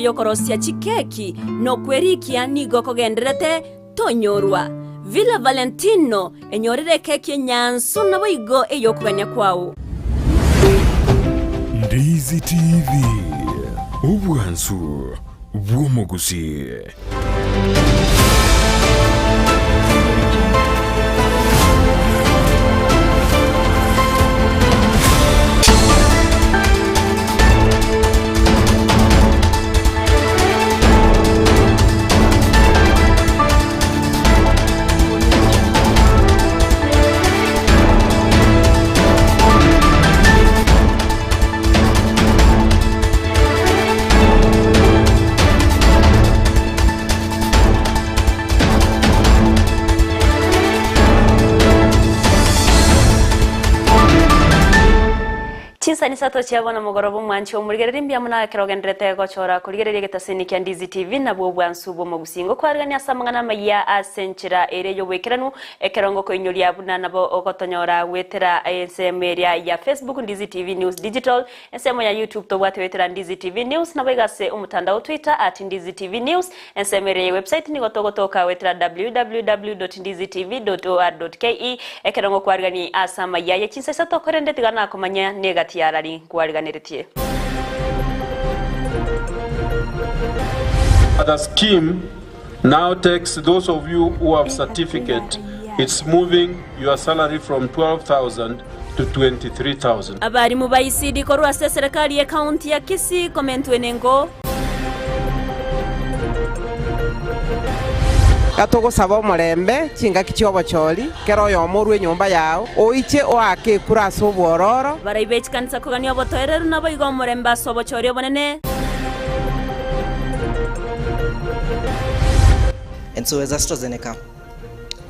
Yokorosia chikeki no kwerikia nigo kogenderete tonyorwa Villa Valentino enyorere keki nyansu na boigo eyokuganya kwao. Ndizi TV ubwansu bw'omuguzi. Chinsa Isato chiabona mugorobo mwanchi omurigereri mbya muna kerogendrete gochora kurigereri getasini kya Ndizi TV na bwo bwansubo mu gusingo kwarigani asamangana Amayia asenchira ere yo wekeranu ekerongo ko inyoria buna nabo ogotonyora wetera ensemeria ya Facebook Ndizi TV News Digital ensemo ya YouTube to bwate wetera Ndizi TV News nabo igase umutandao Twitter @Ndizi TV News ensemeria ya website ni gotogotoka wetera www.ndizitv.or.ke ekerongo kwarigani asamaya ya Chinsa Isato korende tigana komanya negati yarari kuariganiritie. The scheme now takes those of you who have certificate. It's moving your salary from 12,000 to 23,000. Abari mubayisidi korwa serikali ya county ya Kisii komentwenengo. Gatogo sabo murembe chinga kichobo choli kero yo murwe nyumba yao oiche oake kura sobororo baraibechi kanisa kugani obotoereru nabo igo murembe sobo chori obonene. And so as AstraZeneca,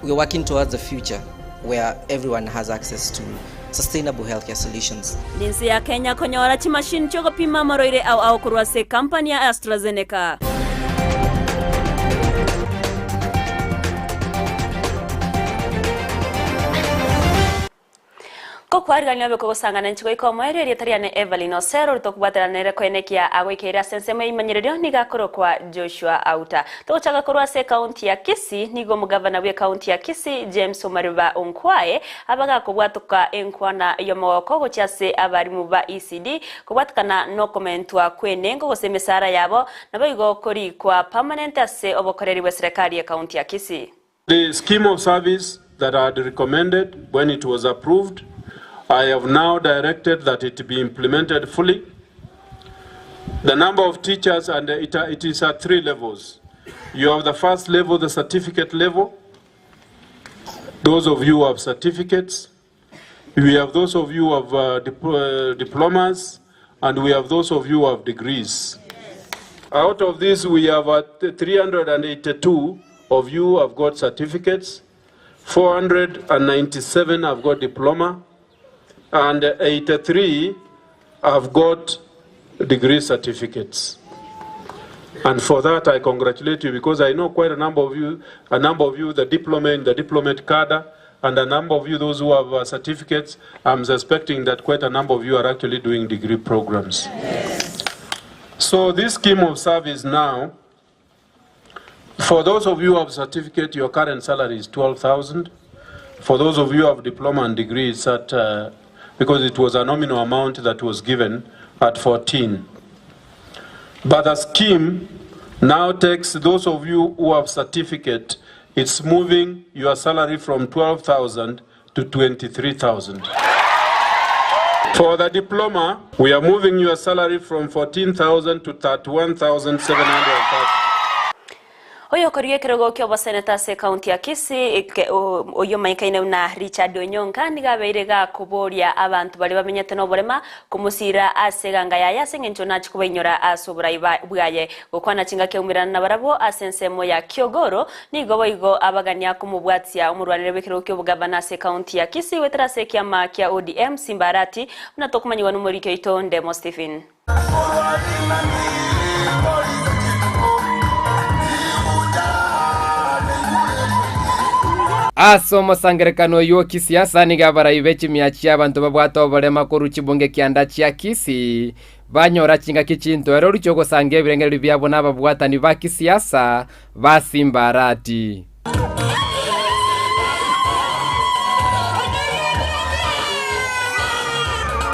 we are working towards a future where everyone has access to sustainable healthcare solutions. Ninsi ya Kenya konyora chi machine chogo pima maroire au kurwa se company ya AstraZeneca. Kwarigani abeko gusangana nchiko ikomwere ritariane Evelyn Osero ritokubateranere kwenekia agwikira senseme imanyirerio nigakoro kwa Joshua Auta tochaga korwa se county ya Kisii nigo mugavana we county ya Kisii James Omariba Onkwae abaga kubwatuka enkwana yomoko gochase abarimu ba ECD kubwatukana no commentwa kwenengo gosemesara yabo nabayigo kori kwa permanent ase obokoreri we serikali ya county ya Kisii. The scheme of service that I had recommended when it was approved, I have now directed that it be implemented fully. The number of teachers, and it is at 3 levels. You have the first level, the certificate level. Those of you who have certificates. We have those of you who have diplomas, and we have those of you who have degrees. Out of this, we have 382 of you who have got certificates, 497 have got diploma, and 83 have got degree certificates. And for that I congratulate you, because I know quite a number of you, the diploma in the diplomate cadre, and a number of you, those who have certificates. I'm suspecting that quite a number of you are actually doing degree programs. Yes. So this scheme of service now, for those of you who have certificate, your current salary is 12,000. For those of you who have diploma and degree, it's at because it was a nominal amount that was given at 14. But the scheme now takes those of you who have certificate. It's moving your salary from 12,000 to 23,000. For the diploma, we are moving your salary from 14,000 to 31,730. Oyo koriye kirogo kyo baseneta se county ya Kisii oyo maikaine na Richard Onyonka nigabeirega kuboria abantu bali bamenyete no borema kumusira aseganga ya yasengencho nachi kubenyora asubura bwaye gukwana chinga ke umirana na barabo asensemo ya Kyogoro nigo boigo abaganya kumubwatia umurwanire bekirogo kyo bugabana se county ya Kisii wetera se kyama kya ODM Simbarati unatokumanyiwa numurike itonde Mo Stephen. Asomo sangerekano yo kisiasa niga barayibechi miachi abantu babwato barema koruchi bunge kianda chia Kisii banyora chinga kichinto ero richogo sange birengeri byabo n'ababwatani ba kisiasa basimbarati.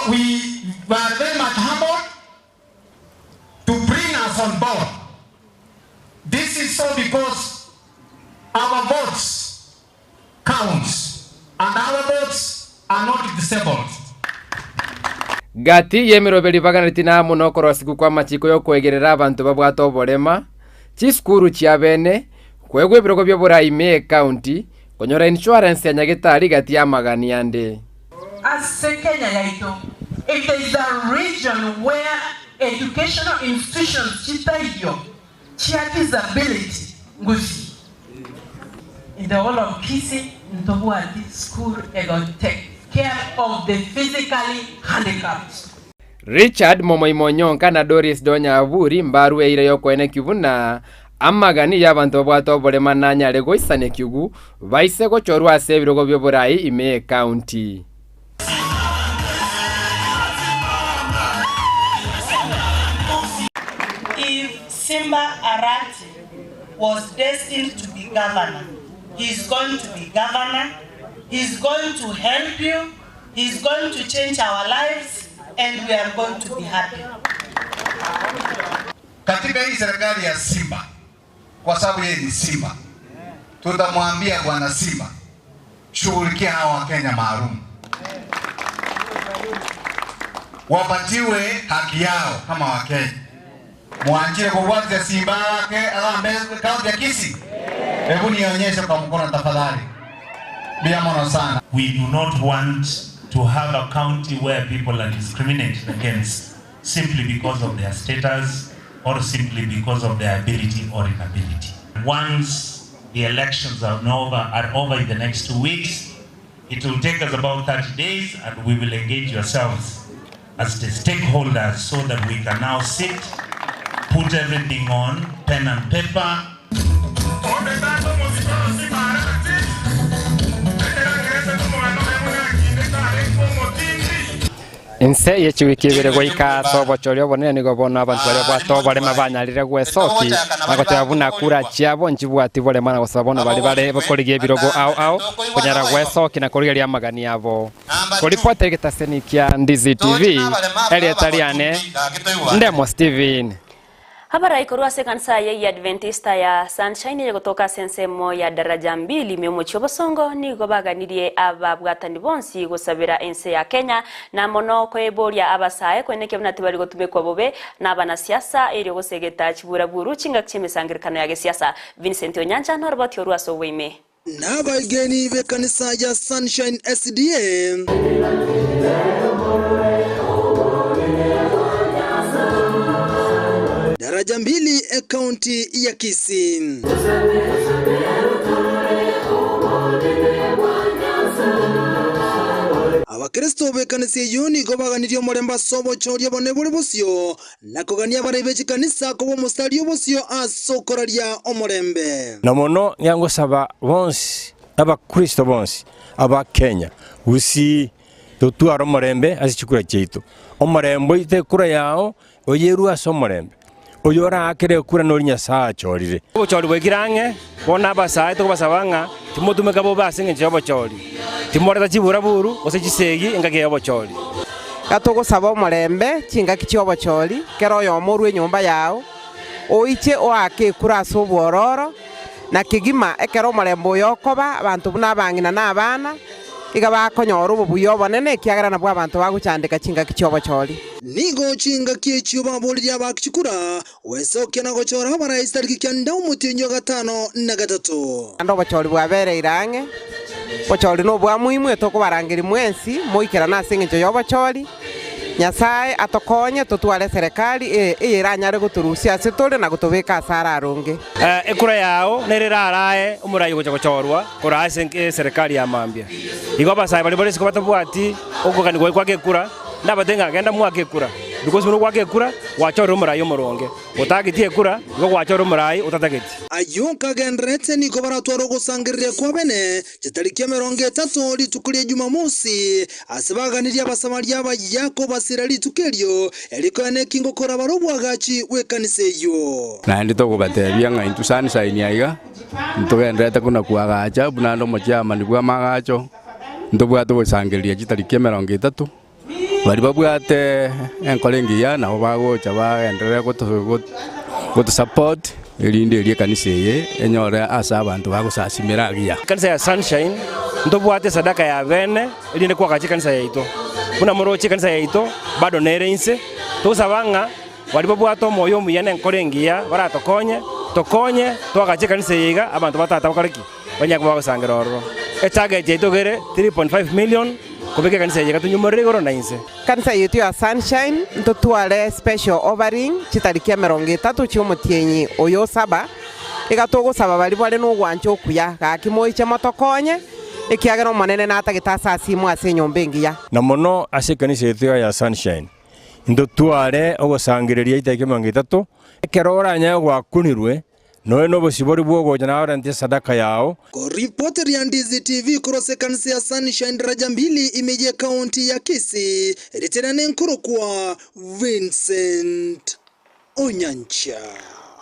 We were very much humbled to bring us on board. This is so because our votes counts and our votes are not disabled. Gati yemero beli baganiritina muno korosiku kwa machiko yo kwegerera abantu babwato oborema chiskuru chia bene kwegwe birogo byo buraime county konyora insurance ya nyagetari gati ya magani ande. As Kenya yaito, if there is a region where educational institutions chitayo chia disability ngusi in the whole of Kisi Ntobuati school egon take care of the physically handicapped. Richard Momoimonyonka na Doris Donya Aburi mbaru eire yo kwene kibuna amagani y'abantu babwato oborema nanyare goisane kigu baise go chorwa ase birogo byo burayi ime county. If Simba Arati was destined to be governor, he's going to be governor, he's going to help you, he's going to change our lives, and we are going to be happy. Katika hii serikali ya Simba, kwa sababu yeye ni Simba, tutamwambia bwana Simba, shughulikia hawa Wakenya maalum, wapatiwe haki yao kama Wakenya. Mwanjire kuwaza Simba wake alambe kaunti ya Kisii. Hebu nionyeshe kwa mkono tafadhali. Bia mono sana. We do not want to have a county where people are discriminated against simply because of their status or simply because of their ability or inability. Once the elections are over in the next 2 weeks, it will take us about 30 days and we will engage yourselves as the stakeholders so that we can now sit, put everything on pen and paper. Inse yechiwikibire goika sobo chorio bonene nigo bona abantu bari bwato bari mabanyarire gwesoki nagote abuna kura chiabo njibwati bole mana gosabona bari bakorigie birogo au kunyara gwesoki na korigia magani yabo kuripota gitasenikia Ndizi TV Elietariane Ndemo Steven. Habara ikorwa se kanisa ya Adventista ya Sunshine ya kutoka sensemo ya daraja 2 memucho bosongo ni gobaganirie ababwatani bonsi gusabira ense ya Kenya na mono kweboria abasaye kweneke bnati bari gotumekwa bobe na bana siasa eri gosegeta chibura buru chinga chimisangirikano ya siasa. Vincent Onyanja norbati orwa so weme n'abageni be kanisa ya Sunshine SDA daraja 2 kaunti ya Kisii. Abakristo be kanisa yoni gobaganirio moremba sobo choria bone buri busyo nakogania barebe kanisa ko mustari obusyo asokoraria omorembe na mono nyango saba bonsi abakristo bonsi aba Kenya usi tutuaro morembe asichukura cheito omorembo ite kura yao oyeru asomorembe oyora akere kura no Nyasaye chorire ochori bwegirange bona basaye to basabanga timotume kabo basinge chobo chori timoreta chibura buru osechisegi engage yobo chori atogo saba omorembe chinga kichobo chori kero yo morwe nyumba yao oiche oake kura sobororo na kigima ekero omorembo yokoba abantu bunabangina nabana iga bakonyora obubuyo bonene kiagara nabwo abantu baguchandika chinga kichobo chori nigo chinga kiechio babolya bakchukura wesokia na gochora bara tariki kyanda umutinyo 5 na 3 ando bachori bwabere irange bachori no bwa muimwe to kubarangiri mwensi moikera na singe yo bachori Nyasaye atokonye tutwale serikali iranyare guturusia sitore na gutubika asara arunge ekura yao nererarae umurayi gochorwa kurase serikali ya mambia igo basaye bali bali sikobata bwati ogokani kwake kura ndabatenga agenda mwake kura because muno gwake kura wachoro murai umuronge utagitie kura go wachoro murai utatageti ayuka gendrete niko baratwaro gusangirire kwa bene kitarikia 30 litukuria Jumamosi asibaganiria basamaria bayako basira litukerio elikone kingo kora barobwagachi wekanise yo na ndi tokubatebia nga intusani saini aiga ntugendrete kuna kuagacha bunando mochama nibwa magacho ntubwatu gusangirira kitarikia 30 bari babwate enkolengia na bagocha bagendere goto support elinde elie kanisa ye enyora asa abantu bagusasimira gia kanisa ya Sunshine ntubwate sadaka ya bene elinde kwa kachi kanisa yaito kuna morochi kanisa yaito bado nereinse tusabanga bari babwate moyo muyane enkolengia baratokonye tokonye twagachi kanisa yiga abantu batata bakariki banyako bagusangira oro etage yaito gere 3.5 million kubeke kanisa yiga tunyumore goro nainse kanisa yetu ya Sunshine ntutwale special offering kitarikia 30 cy'umutienyi oyo saba igatogo saba bali bale no gwancho kuya gakimoiche motokonye ikiagero monene natagitasa simu ase nyombengia na mono ase kanisa yetu ya Sunshine ntutwale ogosangiriria iteke 30 kerora nya gwakunirwe noe no bosibori bwogo jana orante sadaka yao ko reporter ya Ndizi TV kurose kanisa ya Sunshine daraja 2 imeje kaunti ya Kisii riterane nkuru kwa Vincent Onyancha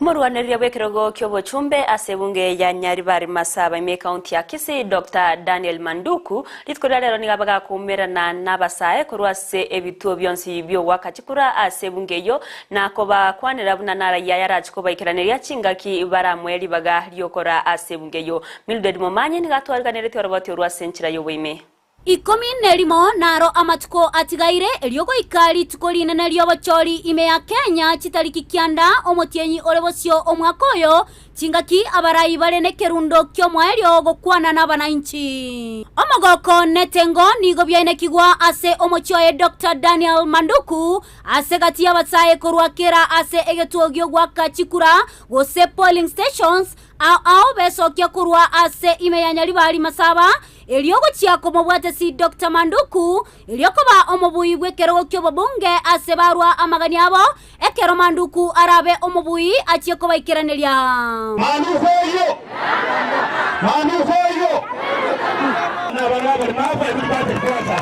Murwanirira wekirogo kyobo chumbe asebunge ya Nyaribari Masaba ime kaunti ya Kisii Dr. Daniel Manduku litkola lero nigabaga kumera na nabasae kurwase ebituo byonsi byo wakachikura asebunge yo nakoba kwanira buna nara yayara chikoba ikiranira chingaki baramweli baga lyokora asebunge yo Mildred Momanye nigatwarganirete oroboti orwasenchira yo wime Ikomi nerimo naro amatuko atigaire eliogo ikali tukolina nelio bachori ime ya Kenya chitariki kianda omotienyi olebosio omwakoyo chingaki abarai balene kerundo kyomwelio gokwana na bananchi omogoko netengo nigo byaine kigwa ase omochoye Dr. Daniel Manduku ase gati abasaye korwakera ase egetuogyo gwaka chikura gose polling stations au beso kya kurwa ase ime ya Nyaribari Masaba eliogo chiako mobwate si Dr. Manduku elioko ba omobui bwekero kyo babunge ase barwa amagani abo ekero Manduku arabe omobui achieko baikiraneria Manufoyo na baraba mapa ibate kwasa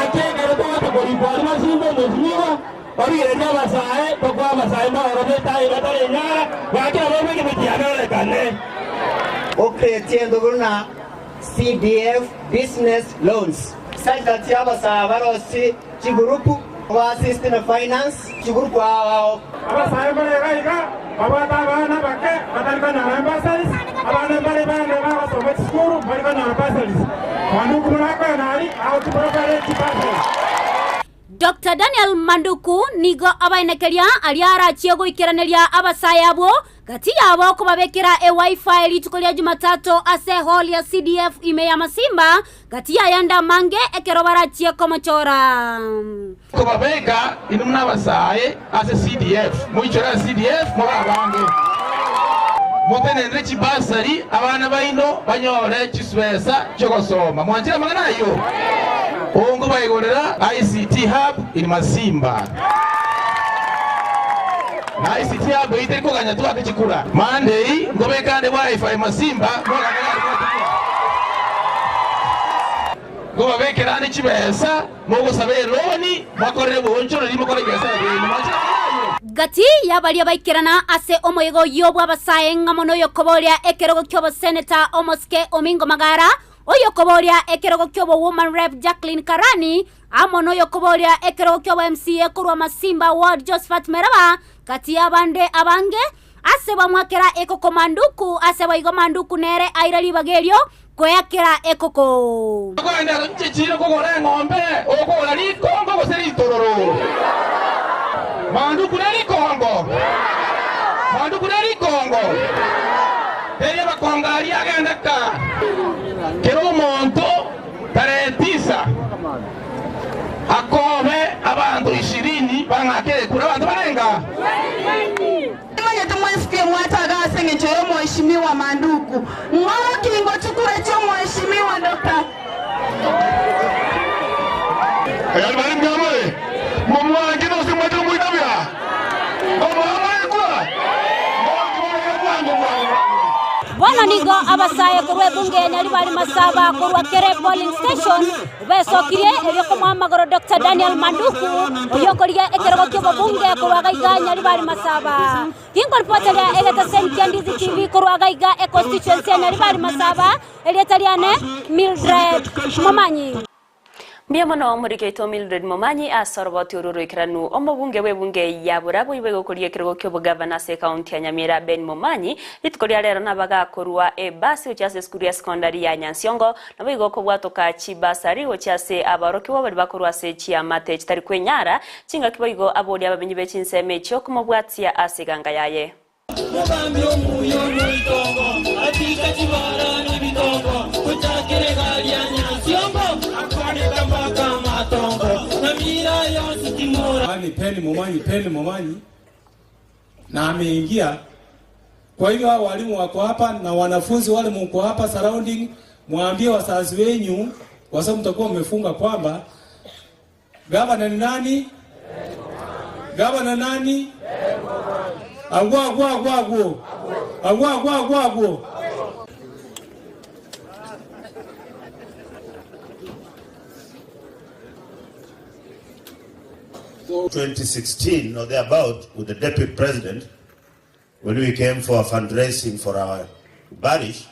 akegero to ko ribari masimbo mozmiwa orire nyabasae tokwa basae ma orobeta ibatare nyara bakira bombe kimitiana kane Okretiendo guruna CDF business loans. Sasa tiaba sa barosi chigurupu wa assistant finance chigurupu wao. Abasa mbele gaiga abata bana bake batalika na ambassadors abana mbele bana ba so skuru balika na ambassadors. Manduku mraka nari au tuprogare tipase. Dr. Daniel Manduku nigo abainekeria aliara chiego ikiraneria abasayabo gati yabo kubabekera wifi litukolia Jumatatu ase hall ya CDF ime ya Masimba gati ya yanda mange ekerobara chieko machora kubabeka inumna basaye ase CDF muichora CDF mwa bange motenendre chibasari abana baino banyore chiswesa chokosoma mwanjira magana yo Ongo bayigorera ICT hub in Masimba. Na ICT hub ite ko ganya tu akikura. Monday ngobe kande wifi Masimba ngoba bekerane chibesa mogo sabe loni bakorere bonchoro limo kore gesa gati yabali abaikirana ase omoyego yobwa basaye ngamono yokoboria ekerogo kyobo senator Omoske Omingo Magara oyokoboria ekerogo kyobo woman rep Jacqueline Karani amono yokoboria ekerogo kyobo MCA kurwa Masimba ward Josephat Meraba kati abande abange ase bamwakera ekoko Manduku ase baigo Manduku nere airali bagerio koyakera ekoko kwenda chichiro kogora ngombe okola likongo goseri tororo Manduku nari kongo Tere bakongali agenda ka Kero monto taretisa Akome abantu 20 bangakere kura abantu barenga Mwenye tumwesikie mwataga asenge choyo mheshimiwa Manduku Mwawa kingo chukure choyo mheshimiwa Dr. Ayali bari mgamwe bono nigo abasaye kurwe bunge nyali bali masaba kurwa kere polling station besokirie eloko mwamagoro Dr. Daniel Manduku oyokorie ekerego kyo bunge kurwa gaiga nyali bali masaba kingol potelia egeta sentia Ndizi TV kurwa gaiga e constituency nyali bali masaba elietaliane Mildred Momanyi. Mbiamono murikeito Mildred Momanyi asoroboti ururu ikiranu omubunge webunge yaburabu ibego kuriye kirego kyo bugavana se county ya Nyamira Ben Momanyi litkoria rero nabagakorwa basi ucyase skuru ya secondary ya Nyansiongo nabigo ko bwatoka chibasari ucyase abaroki bari bakorwa se chiamate kitari kwenyara cinga kiboigo abodi ababenyi bechinseme cyo kumubwatia asiganga yaye Mugambi omuyo n'itongo atika kibara n'ibitongo kutakire gali ya Nyansiongo akwaneta mpaka matongo Nyamira yose timura Peni Momanyi na ameingia. Kwa hivyo hao walimu wako hapa na wanafunzi wale mko hapa surrounding, mwambie wazazi wenyu kwa sababu mtakuwa mmefunga kwamba gavana ni nani? Gavana nani? Agwa. 2016 or thereabout with the deputy president, when we came for fundraising for our parish,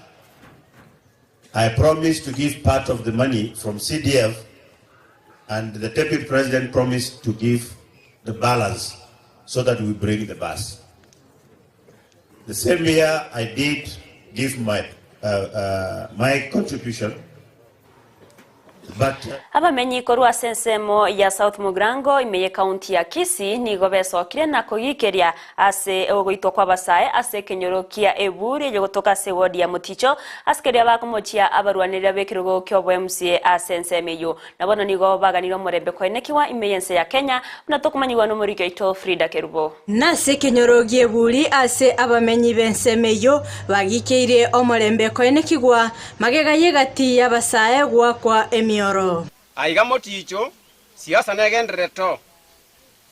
I promised to give part of the money from CDF, and the deputy president promised to give the balance so that we bring the bus. The same year, I did give my contribution. But abamenyi korwa sensemo ya South Mugrango imeye county ya Kisii nigo besokire na kugikeria ase ogoitwa kwa basaye ase kenyorokia eburi yo gotoka se ward ya Muticho askeria bakomochia abarwanirira bekirugo kyo MCA asensemeyo nabono nigo baganiro morembe koenekiwa imeyense ya Kenya unatokumanyiwa no muri gaito Frida Kerubo nase kenyorogie eburi ase abamenyi bensemeyo bagikeire omorembe koenekigwa magega yegati ya basaye gwa kwa Emioro aiga Moticho siasa negendereto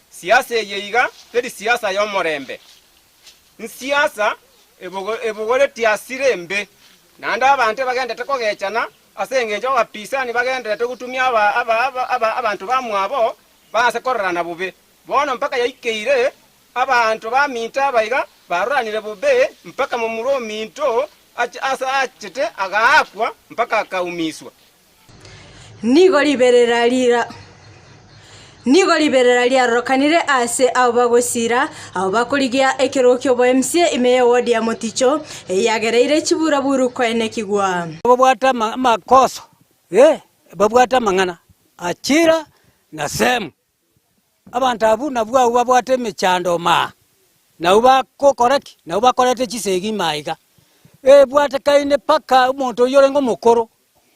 siasa yeiga tedi siasa yo morembe siasa ebugore tiasirembe nanda abantu bagendete kogechana asengenjo bapisani bagendete gutumia abantu bamwabo base korrana bube bono mpaka yaikeire abantu baminta baiga baranire bube mpaka mu muro minto asa achete agaakwa mpaka akaumiswa nigo liberera lya rokanire ase abo bagosira abo bakurigia ekerokyo bo MCA imeye ward ya Moticho yagereire kibura buru kwene kigwa babwata makoso babwata mangana achira na semu abantu abu nabwa babwate mechando ma na uba kokoreki na uba korete chisegi maiga bwate kaine paka umuntu yorengo mukoro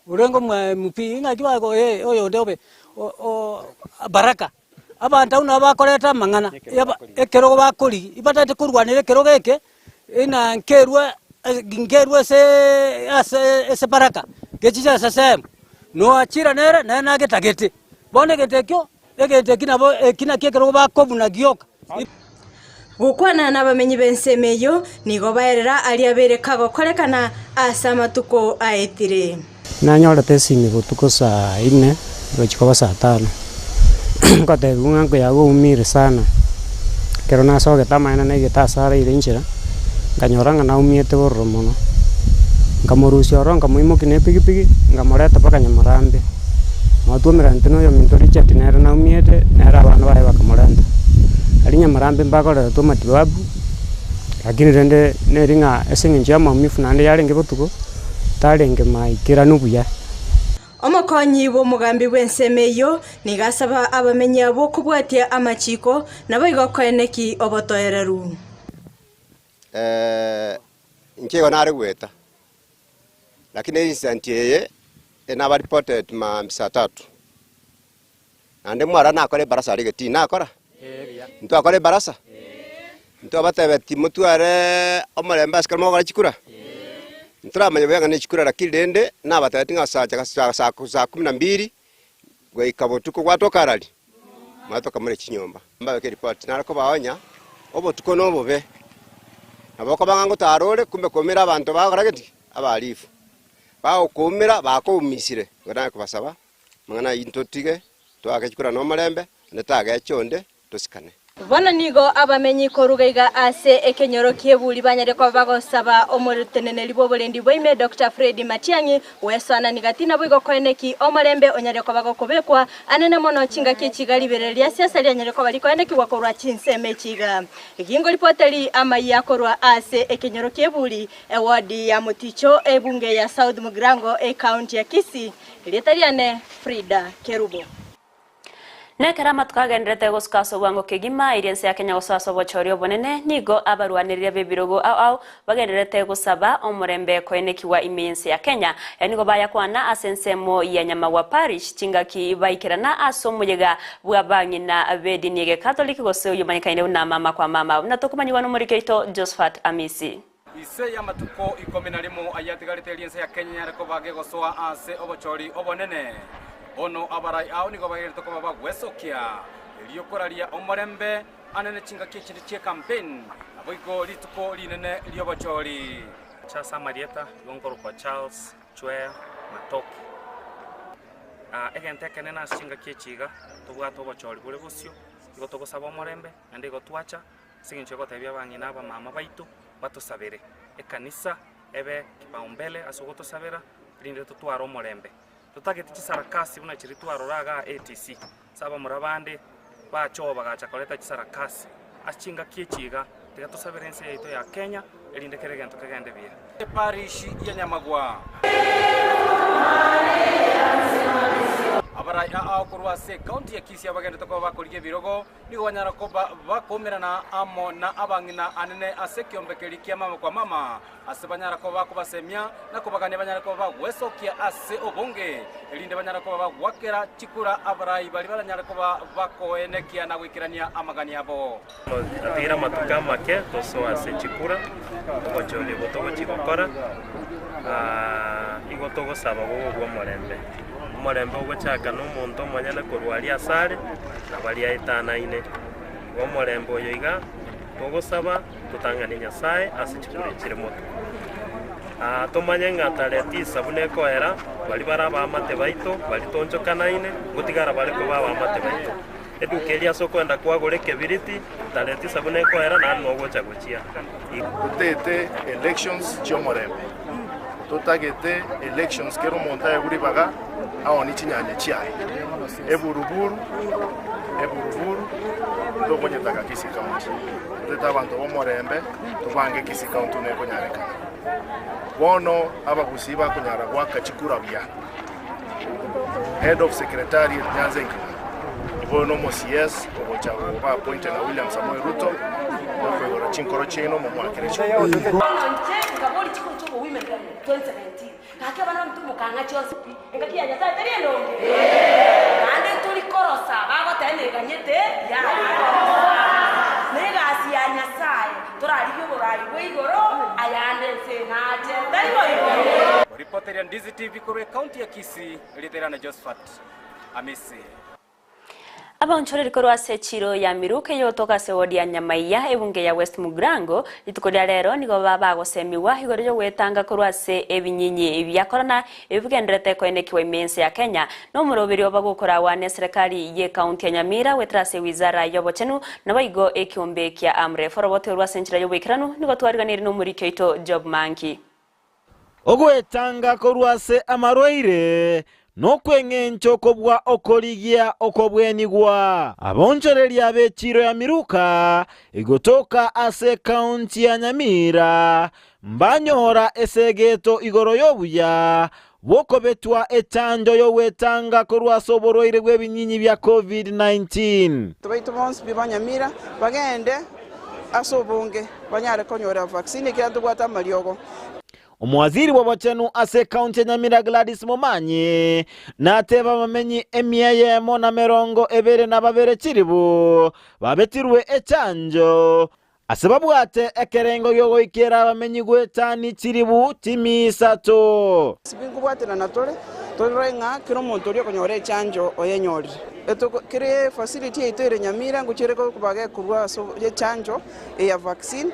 urengo mpinga kibago oyo ndobe baraka abantu una bakoreta mangana ekero bakuri ibatate kurwanire kero geke ina nkerwe se baraka gechicha sasem no achira nere na getagete bone getekyo egete kinabo kina kekero bakobuna gioka gukwana n'abamenyi bensemeyo nigo baerera ali abereka gokorekana asa matuko aetire nanyorete simi gutuko saa 4 gochikoba saa 5 ngotegunga ngo yago umire sana kero nasoge tamaina na igetasara ile injira nganyoranga na umiete borro muno ngamurusio ronga muimukine pigipigi ngamoreta paka Nyamarambe matumira ntino yo minto Richard nera na umiete nera abantu bae bakamorenda ali Nyamarambe mbakora to matibabu lakini rende neringa esinginja mamifu nande yarenge botuko talenge maikira nubuya omokonyi bo mugambi bwensemeyo nigasaba abamenyi abo kubwatia amachiko nabo igokoeneki obotoereru nkego nare gweta lakini incident yeye enaba reported ma saa 3 ande mwara nakore barasa rigeti nakora nto akore barasa nto abatebeti mutware omorembe asikara mogora chikura nturamanya bega ne chikura rakidende nabatati ngasacha saa 12 gwe ikabotuko gwatokarali matoka muri chinyomba mbabe ke report narako baonya obotuko nobobe aboko bangango tarore kumbe komera abantu bakora giti abalifu bao kumira bako umisire ngana kubasaba mangana intotige twakechikura no malembe netaga chonde tosikane Bona nigo abamenyi korugaiga ase ekenyoro kiebuli banyare kwa bagosaba omurutenene libo bolendi boime Dr. Freddy Matiangi wesana nigatina bwigo koeneki omulembe onyare kwa bagokobekwa anene mono chinga kichigali berelia siasa lyanyare kwa baliko eneki wakorwa chinseme chiga igingo lipoteli Amayia korwa ase ekenyoro kiebuli ewadi ya Muticho ebunge ya South Mugrango county ya Kisii litaliane Frida Kerubo. Nekera twagenderete gusukaso bwango kigima iriense ya Kenya gusaso bochorio bonene nigo abarwanirira bebirogo au bagenderete gusaba omurembe koenekiwa imiense ya Kenya nigo baya kwana asensemo ya Nyamagwa parish chingaki baikirana asomuyega bwabangi na abedinige Catholic gose uyumanyikaine na mama kwa mama natokumanyiwa no murikeito Josephat Amisi ise ya matuko ikomena limo ayatigarite iriense ya Kenya reko bage gosoa ase obochori obonene ono abarai ao nigo bagirito ko baba gwesokia eliyo koraria omorembe anene chinga kichiri che campaign aboigo lituko linene liyo bochori cha Marieta gongoro kwa Charles Chwea Matoki egente kenena chinga kichiga tubwato bochori bure busyo igo togosaba omorembe ande igo twacha siginche gotebia bangina aba mama baitu batusabere ekanisa ebe kipaumbele asogotosabera rinde tutwara omorembe tutagete chisarakasi buna chiritu aroraga ATC saba murabande bacho bagacha koleta chisarakasi achinga kichiga tigatusabirence yaito ya Kenya elinde keregento kagende bia parish ya Nyamagwa abarai ao kurwa se county ya Kisii abagende to bakoriye birogo nigo banyara ko bakomerana amo na abangina anene asekiombe kia mama kwa mama asebanyara ko bakubasemia na kubagane banyara ko bagwesokia ase obonge elinde banyara ko bagwakera chikura abarai bali banyara ko bakoenekia na gwikirania amagani abo atira matuka make toso ase chikura obochole botogo chigokora igotogo saba go morembe omorembe ogochaka n'omonto omanyene korwaria asare na baria etanaine omorembe oyo iga togosaba tutangane Nyasaye ase chikure chire moto tomanye ng'a tareti isabune ekoera bari baraba amate baito bari tonchokanaine gotigara bari ko baba amate baito edukeria sokwenda kwagore kebiriti tareti isabune ekoera na nogocha gochia utete elections chomorembe tutagete elections kero monta eguri baga aoni chinyanya chiai eburuburu ndokonyetaka Kisii county teta abantu bomorembe tubange Kisii county neko nyareka bono abagusi bakunyara gwaka chikura bya head of secretariat nyanzengi bono mo CS obocha ba appoint na William Samoei Ruto nokwegora chinkoro chino mu mwakire cyo kake bana mtu mukanga chose engakia nyata teri ndonge ande tuli korosa bago tene ganyete ya nega asia Nyasaye torari borari weigoro ayande senaje daibo reporter ya Ndizi TV kore county ya Kisii literana Josephat Amisi Abonchore rikorwa sechiro ya miruke yotoka se wodi ya Nyamaiya ebunge ya West Mugrango litukodia lero nigo baba gosemiwa igoro yo wetanga korwa se ebinyinyi ebyakorana ebigenderete koenekiwa imense ya Kenya no murobiri obagukora wane serikali ye county ya Nyamira wetrase wizara yobochenu nabaigo ekiombe kya amre forobote rwa senchira yo wekiranu nigo twariganire no muri keito job manki ogwetanga korwa se amarwaire no kwengencho kobwa okoligia okobwenigwa abonchoreria abechiro ya miruka igotoka ase county ya Nyamira mbanyora esegeto igoro yobuya bokobetwa echanjo yo wetanga korwa soboroire gwebinyinyi bya COVID-19 tubaitu bonse bibanyamira bagende asobonge banyare konyora vaccine kira tugwata mariogo Omwaziri wabachenu ase county ya Nyamira Gladys Momanye nateba bamenyi emyeye mona merongo ebere na babere chiribu babetirwe echanjo asababu ate ekerengo yogo ikera bamenyi gwetani chiribu timisato sibingu bwatena natole torenga kiro montorio konyore echanjo oyenyori eto kire facility itere Nyamira nguchereko kubage kurwa so echanjo ya vaccine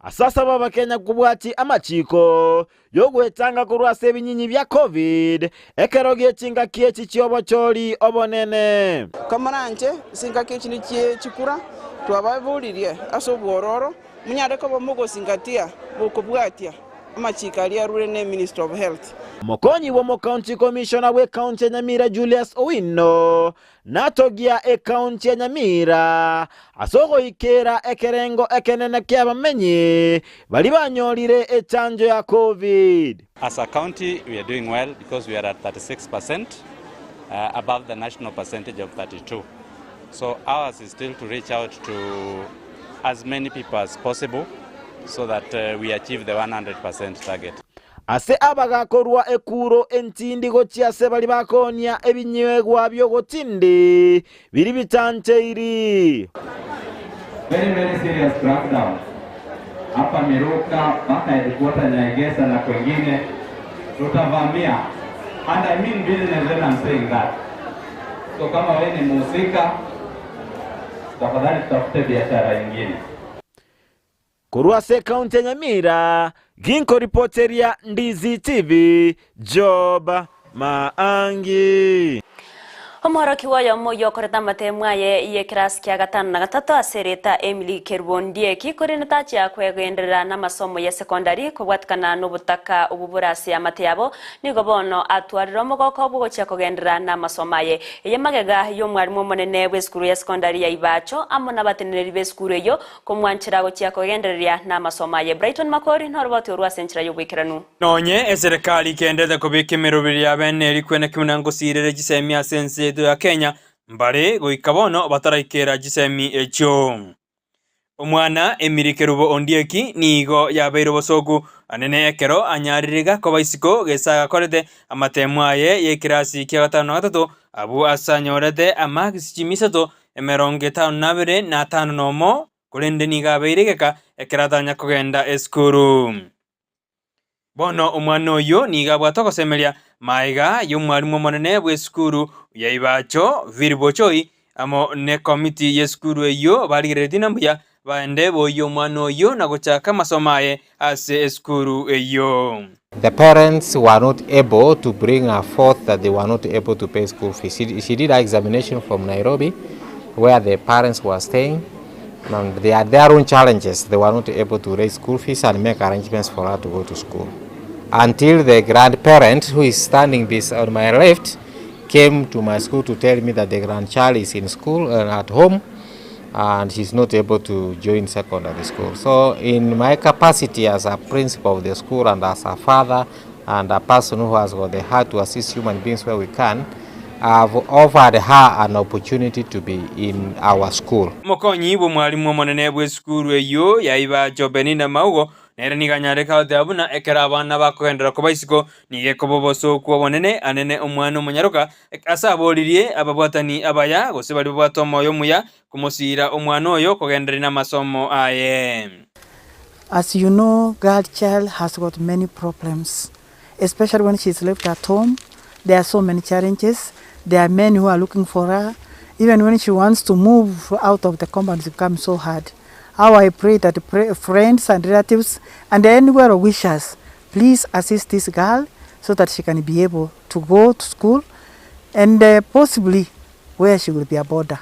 asasa baba Kenya kubwati amachiko yogwetanga kurwasa ebinyinyi bya COVID ekero gyekinga kiechi kyobochori obonene kamaranje singa kichi ni chikura twababuririe asobwororo munyare ko bomugosingatia bokubwatia amachikali arure ne Minister of Health. Mokonyi wa County Commissioner we County Nyamira Julius Owino natogia e County Nyamira asogo ikera ekerengo ekenene kyabamenyi bali banyorire echanjo ya COVID. As a county we are doing well because we are at 36% above the national percentage of 32. So ours is still to reach out to as many people as possible so that we achieve the 100% target. Ase abagakorwa ekuro entindi gochiase bali bakonia ebinywegwa byo gotindi biri bitancheiri. Very serious crackdown. Hapa Miruka mpaka headquarter Nyegesa na kwengine tutavamia. And I mean business when I'm saying that. So kama wewe ni mhusika tafadhali tutafute biashara nyingine. Kurwase County Nyamira, Ginko reporteria Ndizi TV, Job Maangi. Omoro kiwayo moyo koreta matemwaye iye kirasi kya gatano na gatatu asereta Emily Kerbondie kikore tachi ya kwegenderera na masomo ya sekondari kubwatikana n'ubutaka ububurasi amateyabo nigo bono atwarira mogoko bwo kya kugendera na masomo ye iye magega yo mwarimu monene w'eskuru ya sekondari ya Ibacho amona bateneri b'eskuru yo kumwanchira go kya kugenderera na masomo ye Brighton Makori ntorobati urwasenchira yo bwikiranu nonye eserikali kendeze kubika imirubiri ya bene eri kwene kimunango sirere gisemia sense ya Kenya mbare goikabono bataraikera gisemi echo omwana Emily Kerbondie nigo yabeiro bosogu anene ekero anyaririga ko baisiko gesaga korete amatemwaye ye kirasi kya gatano na gatatu abu asanyorete amagisi chimisato emeronge 52 nomo kurende niga beirigeka ekeratanya kugenda eskuru bono omwana oyo niga bwatokosemeria maiga y'umwarimu monene bw'eskuru ya Ibacho Viribochoi amo ne committee y'eskuru eyo barigireti nambuya baende boyo omwana oyo nagochaka masomaye ase eskuru eyo. The parents were not able to bring her forth that they were not able to pay school fees. She did her examination from Nairobi where the parents were staying. And they had their own challenges. They were not able to raise school fees and make arrangements for her to go to school. Until the grandparent, who is standing on my left, came to my school to tell me that the grandchild is in school and at home and she's not able to join secondary school. So in my capacity as a principal of the school and as a father and a person who has got the heart to assist human beings where we can, I've offered her an opportunity to be in our school. Mokonyi bo mwalimu monene bw'eskuru eyo ya Ibacho Benina Maugo nere niganyareka otabuna ekera abana bakohendera ko baisiko nige koboboso ko bonene anene omwana omunyaruka asabolirie ababwatani abaya gose bali bwatomo yo muya kumosira omwana oyo kogendera na masomo aye. As you know, girl child has got many problems, especially when she's left at home. There are so many challenges. There are men who are looking for her. Even when she wants to move out of the compound, it becomes so hard. How I pray that friends and relatives and anywhere wishers, please assist this girl so that she can be able to go to school and possibly where she will be a border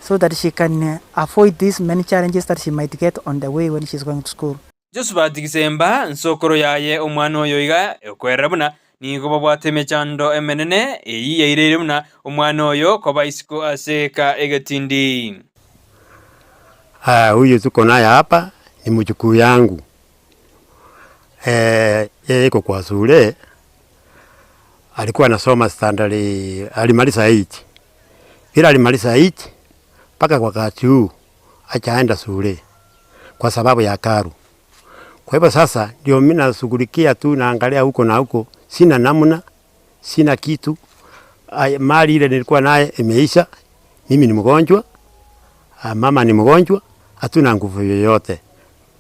so that she can avoid these many challenges that she might get on the way when she's going to school. Josuba Disemba nsokoro yaye omwana oyo iga ekwerabuna nigo babwateme chando emenene eyi yairirumna omwana oyo ko baisiko aseka egatindi. Huyu tuko naye hapa ni mjukuu yangu. Yuko kwa shule. Alikuwa anasoma standard, alimaliza 8. Bila alimaliza 8 mpaka kwa wakati huu hajaenda shule kwa sababu ya karo. Kwa hivyo sasa ndio mimi nashughulikia tu, naangalia huko na huko, sina namna, sina kitu. Mali ile nilikuwa naye imeisha. Mimi ni mgonjwa. Mama ni mgonjwa. Hatuna nguvu yoyote.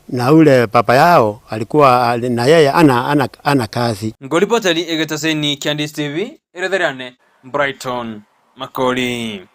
Na ule papa yao alikuwa na yeye ana kazi. Ngolipotali egetaseni Candice TV iretherane Brighton Makori.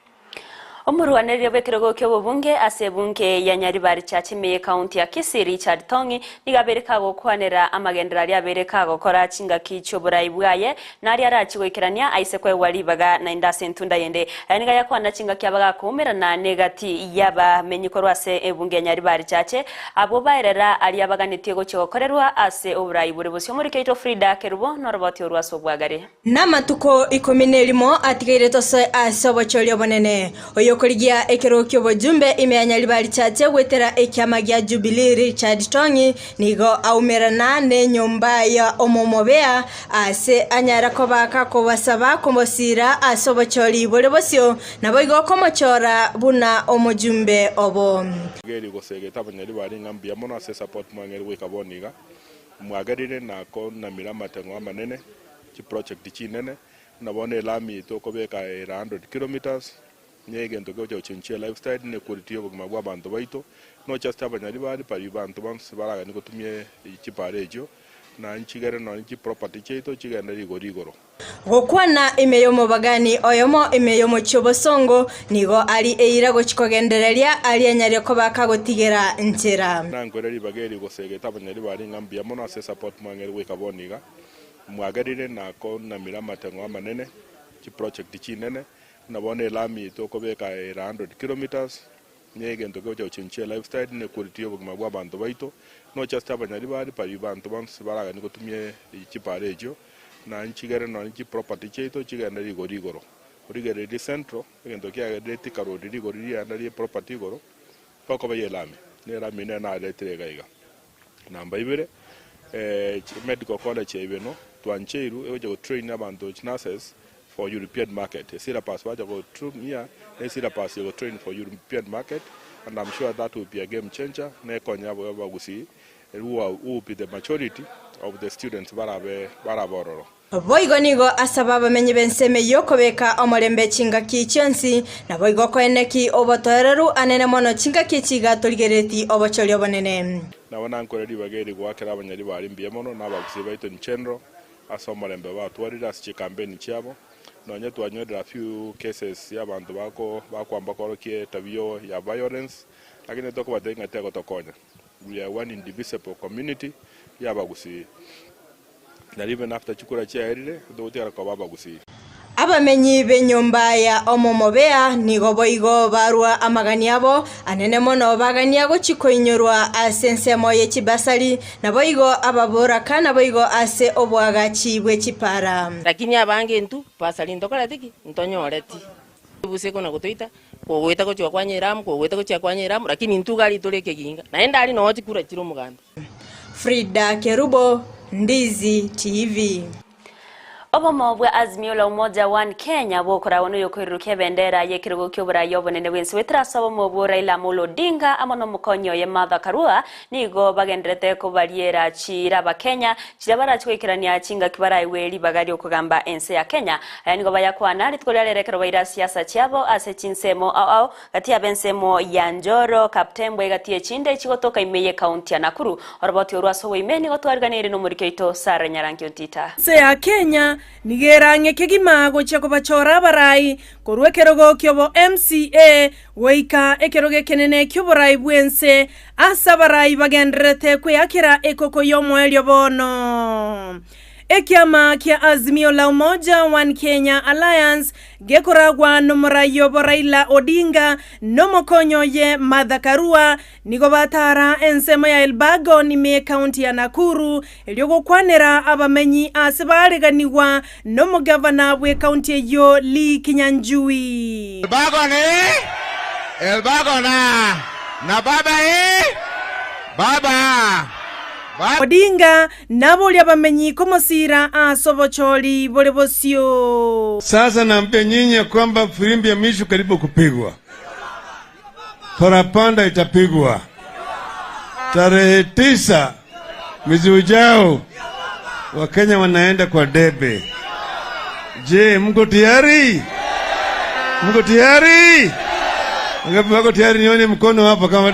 Omurwaniriro bw'ekirogo ky'obubunge ase bunge ya Nyaribari Chachime County ya Kisii Richard Tongi nigabereka gukwanira amagendera ari abereka gukora chingaki cy'oburayi bwaye nari arachigwikirania aise kwe walibaga na indase ntunda yende aniga yakwana chingaki abaga kumera na negati yaba menyikorwa ase ebunge ya Nyaribari Chache abo baerera ari abaganitie gochokorerwa ase oburayi bure busyo muri Keito Frida Kerubo noroboti orwaso bwagare namatuko 11 atigaire tose asobochoryo bonene oyokorigia ekerokyo bojumbe ime Nyaribari Chache gwetera ekyama gya Jubilee Richard Tongi nigo aumerana ne nyumba ya omomobea ase anyara kobaka kobasaba komosira asobochori bole bosyo nabo igo komochora buna omojumbe obo geri gosegeta Nyaribari ngambia mono ase support mwangeri wekaboniga mwagarire nako na miramatengo manene ki project chinene nabone lami to kobeka 100 kilometers nyege ntoke cyo chinchia lifestyle ne quality obugima bwa bantu baito no just Nyaribari pari bantu banse baraga niko tumye ikiparejo na nchigere no nchi property cheito chigenda rigorigoro gokwana imeyomo bagani oyomo imeyomo chobosongo nigo ali eira gochikogendereria ali anyari ko bakagotigera ntira nangoreri bageri gosegeta Nyaribari ngambia mono ase support mwangeri wekaboniga mwagarire nako na miramatengo manene ki project chinene nabone lami to kobeka 100 kilometers nyege ntoke cyo chinchia lifestyle ne quality obugima bwa bantu baito no just Nyaribari pari bantu banse baraga niko tumye ikiparejo na nchigere no nchi property cheito chigenda rigorigoro urigere di centro ntoke ya deti karodi rigoriri andari property goro pako baye lami ne lami ne na letrega iga namba ibere medical college ibeno twancheiru ejo train abantu nurses for European market. Sira pass waja go through here, sira pass go train for European market, and I'm sure that will be a game changer. Ne konya baba gusi, who will be the majority of the students barabororo. Boigo nigo asaba bamenye benseme yokobeka omolembe chingaki chonsi na boigo koeneki obotoreru anene mono chingaki chiga toligereti obochoryo bonene. Na wana nkoreri bageri gwakera Abanyaribari mbiemono na bagusi baito nchenro asomolembe batwarira si campaign cyabo nonye twanyodera few cases y'abantu bakwamba korokie tabio ya violence lakini toko badenga tego tokonya we are one indivisible community y'abagusi na even after chukura chairire dotera ko babagusi abamenyi benyumba ya omomobea nigo boigo barua amagani abo anene mono bagania gochikoinyorwa asensemo ye chibasari na boigo ababora kana boigo ase obwaga chibwe chipara lakini abange ntu pasali ndokora tiki ntonyoreti buseko na gotoita kogweta gochwa kwanyeramu kogweta gochwa kwanyeramu lakini ntu gali toleke ginga naenda ali no tikura chiro muganda Frida Kerubo, Ndizi TV. Obomo bwa Azimio la Umoja One Kenya bokora wono yokirukia bendera yekirugo kyoburayi obonene bwensi wetrasaba mu Raila Amolo Odinga amono mukonyo ye Martha Karua nigo bagenderete ko bariera chira ba Kenya chirabara chwekirania chinga kibarayi weli bagari okugamba ense ya Kenya nigo bayakwana litkolerekero baira siasa cyabo ase chinsemo au gati abensemo ya Njoro Kaptembwe gati chinde chigotoka imeye county ya Nakuru oroboti orwaso weimeni gotwarganire no muri Keito Sara Nyarangi Ontita se ya Kenya nigerange kegimago chako bachora barai korwe kerogo kyobo MCA weika ekeroge kenene kyoborai bwense asa barai bagendrete kweyakira ekoko yomwelyo bono ekyama kya Azimio la Umoja One Kenya Alliance gekoragwa nomurayo Raila Odinga nomokonyo ye Martha Karua nigo batara ensemo ya Elbago ni county ya Nakuru elyogo kwanera abamenyi asebaleganiwa nomugavana bwe county yo Lee Kinyanjui Elbago na baba Odinga nabo lyabamenyi komosira asobocholi bole bosyo. Sasa naambia nyinyi kwamba filimbi ya mishu karibu kupigwa. Parapanda itapigwa. Tarehe 9 mwezi ujao Wakenya wanaenda kwa debe. Je, mko tayari? Mko tayari? Ngapi wako tayari nione mkono hapa kama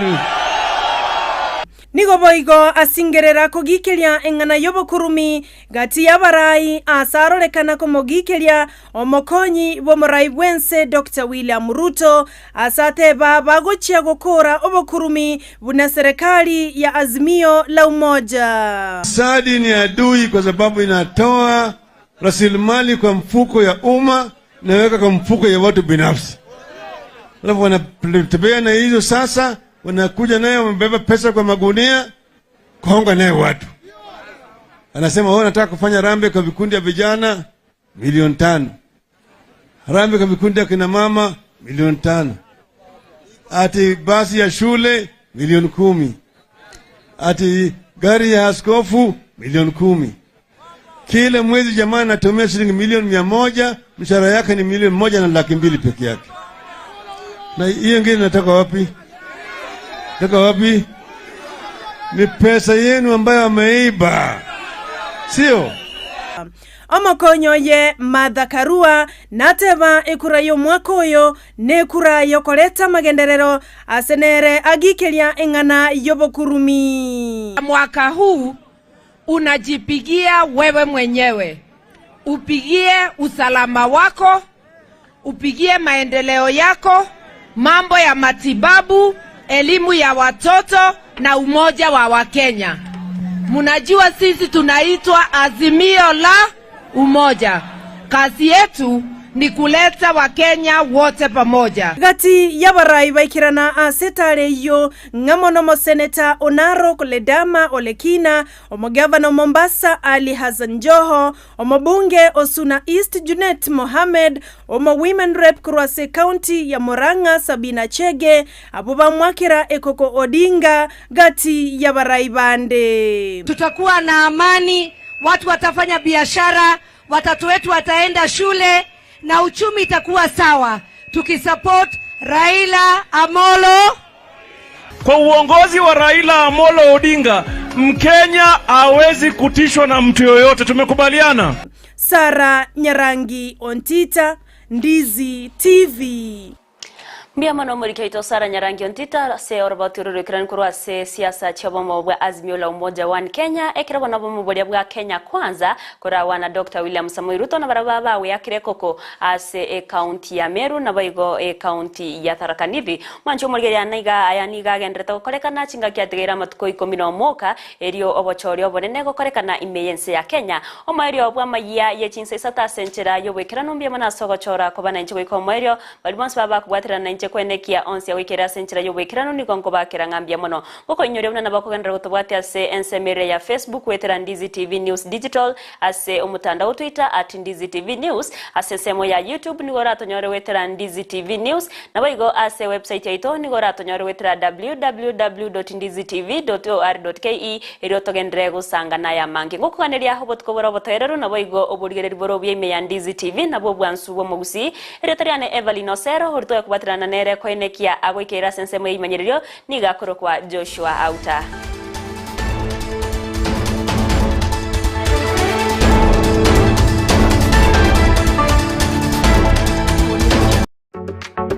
Nigo boigo asingerera kogikelia engana yobokurumi gati yabarai asarolekana komogikelia omokonyi bomorai bwense Dr. William Ruto asateba bagochia gokora obokurumi buna serikali ya Azimio la Umoja. Sadi ni adui kwa sababu inatoa rasilimali kwa mfuko ya umma na weka kwa mfuko ya watu binafsi. Alafu wanatembea na hizo sasa, wanakuja nayo wamebeba pesa kwa magunia kuhonga nayo watu. Anasema wao nataka kufanya rambe kwa vikundi ya vijana milioni 5. Rambe kwa vikundi ya kina mama milioni 5. Ati basi ya shule milioni 10. Ati gari ya askofu milioni 10. Kila mwezi jamaa anatumia shilingi milioni 100, mshahara yake ni milioni 1.2 peke yake. Na hiyo ngine nataka wapi? Nataka wapi? Ni pesa yenu ambayo ameiba. Sio? Omokonyo ye Martha Karua nateba ekurayo mwakoyo nekurayo koleta magenderero asenere agikelia engana yobokurumi. Mwaka huu unajipigia wewe mwenyewe. Upigie usalama wako, upigie maendeleo yako, mambo ya matibabu, elimu ya watoto na umoja wa Wakenya. Munajua sisi tunaitwa Azimio la Umoja. Kazi yetu ni kuleta Wakenya wote pamoja. Gati yabarai baikirana asetare yo ngamono mo seneta Onaro Koledama Olekina, omogavana Mombasa Ali Hassan Joho, omobunge Osuna East Junet Mohamed, omo women rep Kurwase County ya Murang'a Sabina Chege, abuba mwakira Ekoko Odinga gati yabarai bande. Tutakuwa na amani, watu watafanya biashara, watoto wetu wataenda shule na uchumi itakuwa sawa. Tukisupport Raila Amolo. Kwa uongozi wa Raila Amolo Odinga, Mkenya hawezi kutishwa na mtu yoyote. Tumekubaliana. Sara Nyarangi Ontita, Ndizi TV. Mbia mano murikaito Sara Nyarangi Ontita se orbatururu kiran kurwase siasa chabomo bwa Azimio la Umoja wa Kenya ekira na bomo bwa Kenya kwanza kura wana Dr. William Samoei Ruto na barababa we akire koko ase county ya Meru na baigo county ya Tharaka Nithi mancho murgeria naiga ayaniga gendreta korekana chinga kyategera matuko 11 erio obochorio bonene korekana imeyense ya Kenya omaerio bwa Amayia Chinsa Isato senchera yobwekira numbia mana sogochora kobana incho ikomoerio balibons baba kubwatira na kwenekia onsi ya wikira senchira yobwekirano ni gongo bakira ngambia mono goko inyore una nabakogendera gutobwati ase ensemere ya Facebook wetera Ndizi TV News Digital ase umutandao Twitter @Ndizi TV News ase semo ya YouTube ni gora tonyore wetera Ndizi TV News na baigo ase website ya ito ni gora tonyore wetera www.ndizitv.or.ke ero togendere gusanga na ya mangi goko kaneria hobotko botoerero na baigo oburgereri borobye me ya Ndizi TV na bobwansu bo mugusi ero teriane Evelyn Osero horto yakwatirana nere koenekia agoikera sensemo imanyererio niga korokwa Joshua Auta.